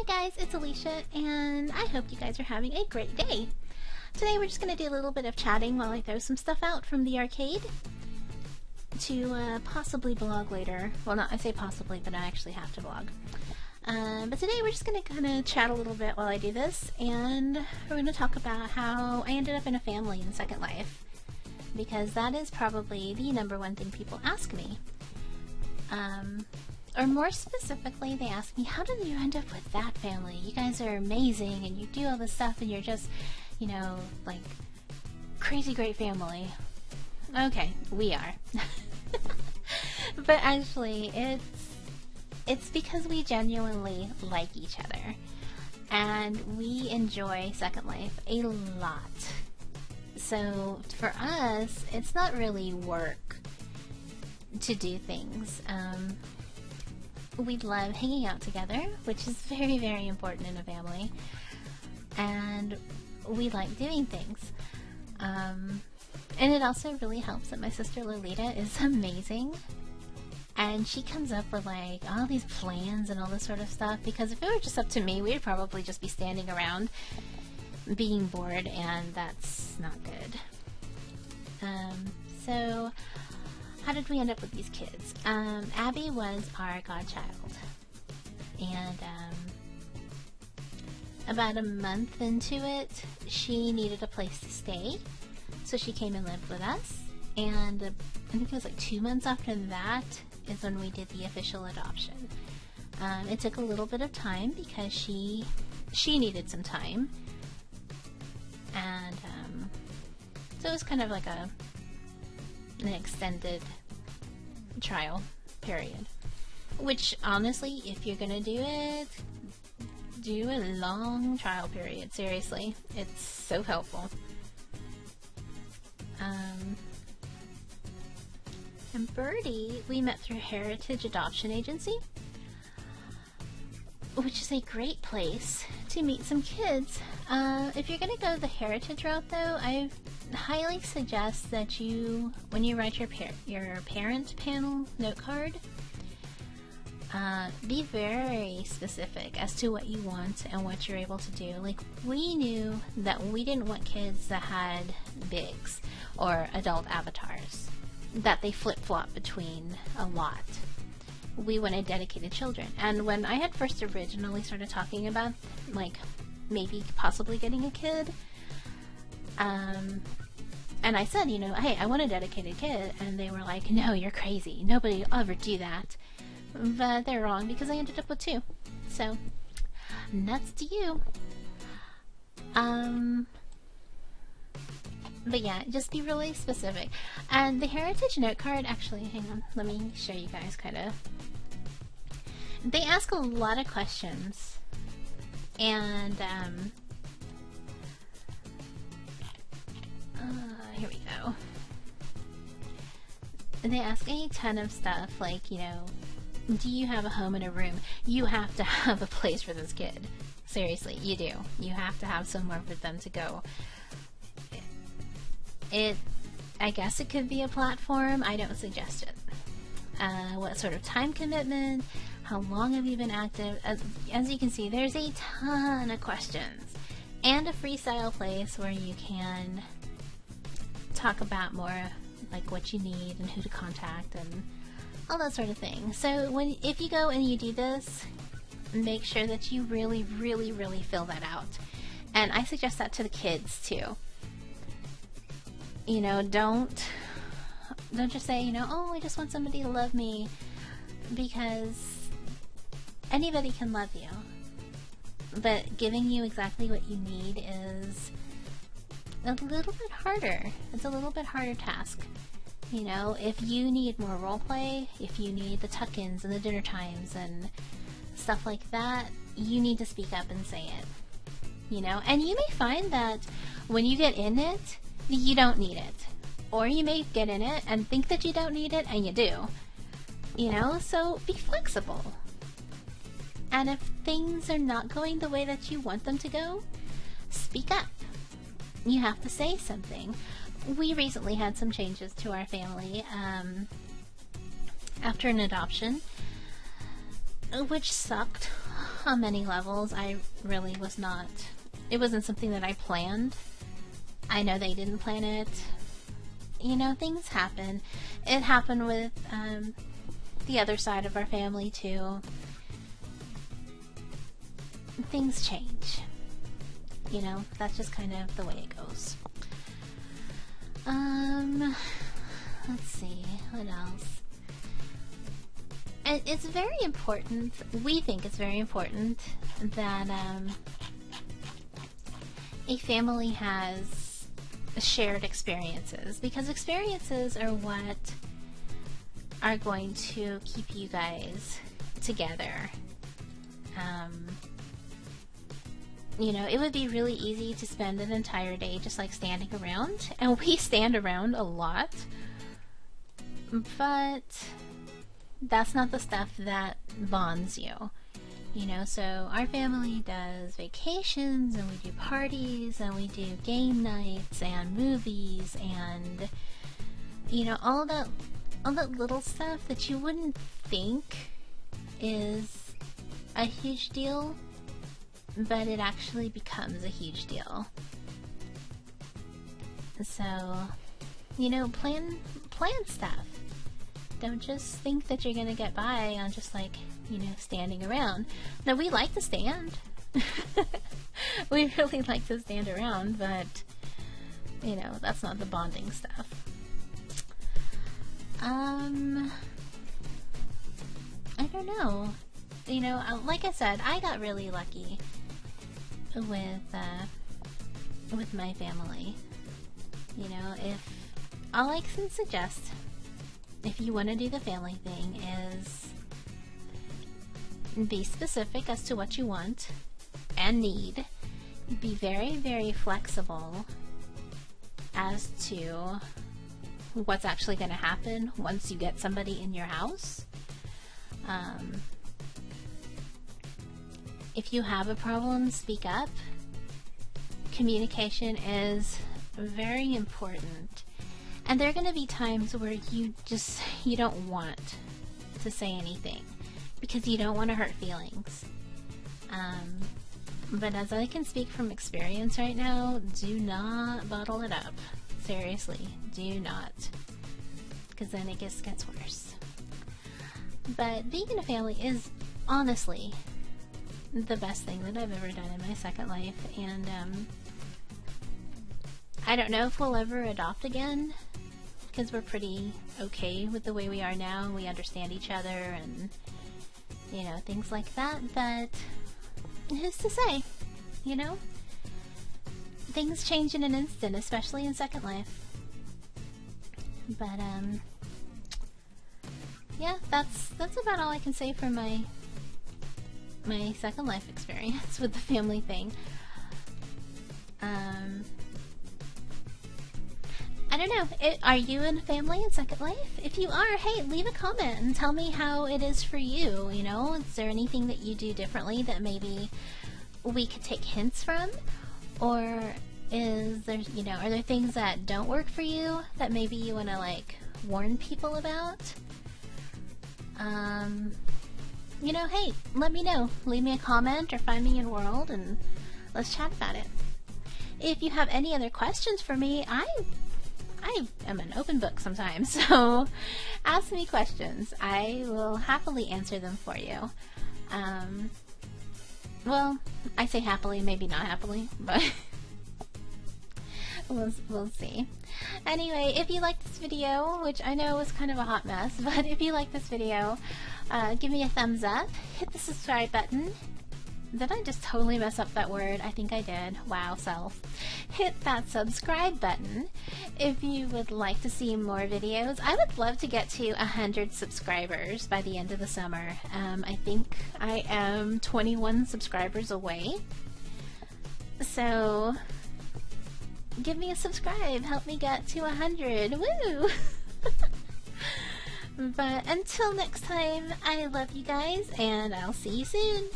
Hi guys, it's Alicia, and I hope you guys are having a great day. Today we're just going to do a little bit of chatting while I throw some stuff out from the arcade to possibly blog later. Well, not I say possibly, but I actually have to blog. But today we're just going to kind of chat a little bit while I do this, and we're going to talk about how I ended up in a family in Second Life, because that is probably the #1 thing people ask me. Or more specifically, they ask me, how did you end up with that family? You guys are amazing, and you do all this stuff, and you're just, you know, like, crazy great family. Okay, we are. But actually, it's because we genuinely like each other, and we enjoy Second Life a lot. So, for us, it's not really work to do things. We love hanging out together, which is very, very important in a family, and we like doing things. And it also really helps that my sister Lolita is amazing, and she comes up with like all these plans and all this sort of stuff, because if it were just up to me, we'd probably just be standing around being bored, and that's not good. So how did we end up with these kids? Abby was our godchild, and about a month into it, she needed a place to stay, so she came and lived with us, and I think it was like 2 months after that is when we did the official adoption. It took a little bit of time because she needed some time, and so it was kind of like an extended trial period, which honestly, if you're gonna do it, do a long trial period. Seriously, it's so helpful. And Birdie, we met through Heritage Adoption Agency, which is a great place to meet some kids. If you're gonna go the Heritage route, though, I highly suggest that you, when you write your parent panel note card, be very specific as to what you want and what you're able to do. Like, we knew that we didn't want kids that had bigs or adult avatars, that they flip-flop between a lot. We wanted dedicated children. And when I had first originally started talking about, like, maybe possibly getting a kid, and I said, you know, hey, I want a dedicated kid, and they were like, no, you're crazy. Nobody will ever do that. But they're wrong, because I ended up with 2. So, nuts to you. But yeah, just be really specific. And the Heritage Note card, actually, hang on, let me show you guys kind of. They ask a lot of questions, and here we go. They ask a ton of stuff, like, you know, do you have a home and a room? You have to have a place for this kid. Seriously, you do. You have to have somewhere for them to go. I guess it could be a platform. I don't suggest it. What sort of time commitment? How long have you been active? As you can see, there's a ton of questions. And a freestyle place where you can talk about more, like what you need and who to contact and all that sort of thing. So if you go and you do this, make sure that you really, really, really fill that out. And I suggest that to the kids too. You know, don't just say, you know, oh, I just want somebody to love me, because anybody can love you, but giving you exactly what you need is a little bit harder. It's a little bit harder task. You know, if you need more roleplay, if you need the tuck-ins and the dinner times and stuff like that, you need to speak up and say it. You know, and you may find that when you get in it, you don't need it. Or you may get in it and think that you don't need it, and you do. You know, so be flexible. And if things are not going the way that you want them to go, speak up. You have to say something. We recently had some changes to our family after an adoption, which sucked. on many levels, I really was not, it wasn't something that I planned. I know they didn't plan it. You know, things happen. It happened with the other side of our family too. Things change. You know, that's just kind of the way it goes. Let's see, what else? And it's very important, we think it's very important, that a family has shared experiences, because experiences are what are going to keep you guys together. You know, it would be really easy to spend an entire day just like standing around, and we stand around a lot, but that's not the stuff that bonds you. You know, so our family does vacations, and we do parties, and we do game nights, and movies, and, you know, all that little stuff that you wouldn't think is a huge deal, but it actually becomes a huge deal. So, you know, plan stuff. Don't just think that you're gonna get by on just like, you know, standing around. Now, we like to stand. We really like to stand around, but, you know, that's not the bonding stuff. I don't know. You know, like I said, I got really lucky with my family. You know, if all I can suggest, if you want to do the family thing, is be specific as to what you want and need. Be very, very flexible as to what's actually going to happen once you get somebody in your house. If you have a problem, speak up. Communication is very important. And there are going to be times where you don't want to say anything because you don't want to hurt feelings. But as I can speak from experience right now, do not bottle it up. Seriously, do not. Because then it just gets worse. But being in a family is honestly the best thing that I've ever done in my second life. And I don't know if we'll ever adopt again, because we're pretty okay with the way we are now. We understand each other and, you know, things like that. But who's to say, you know? Things change in an instant, especially in Second Life. But, yeah, that's about all I can say for my Second Life experience with the family thing. I don't know. Are you in a family in Second Life? If you are, hey, leave a comment and tell me how it is for you. You know, is there anything that you do differently that maybe we could take hints from? Or is there, you know, are there things that don't work for you that maybe you want to like warn people about? You know, hey, let me know. Leave me a comment or find me in World and let's chat about it. If you have any other questions for me, I am an open book sometimes, so ask me questions. I will happily answer them for you. Well, I say happily, maybe not happily, but we'll see. Anyway, if you like this video, which I know was kind of a hot mess, but if you like this video, give me a thumbs up, hit the subscribe button. Did I just totally mess up that word? I think I did. Wow, self. Hit that subscribe button if you would like to see more videos. I would love to get to 100 subscribers by the end of the summer. I think I am 21 subscribers away. So give me a subscribe. Help me get to 100. Woo! But until next time, I love you guys, and I'll see you soon.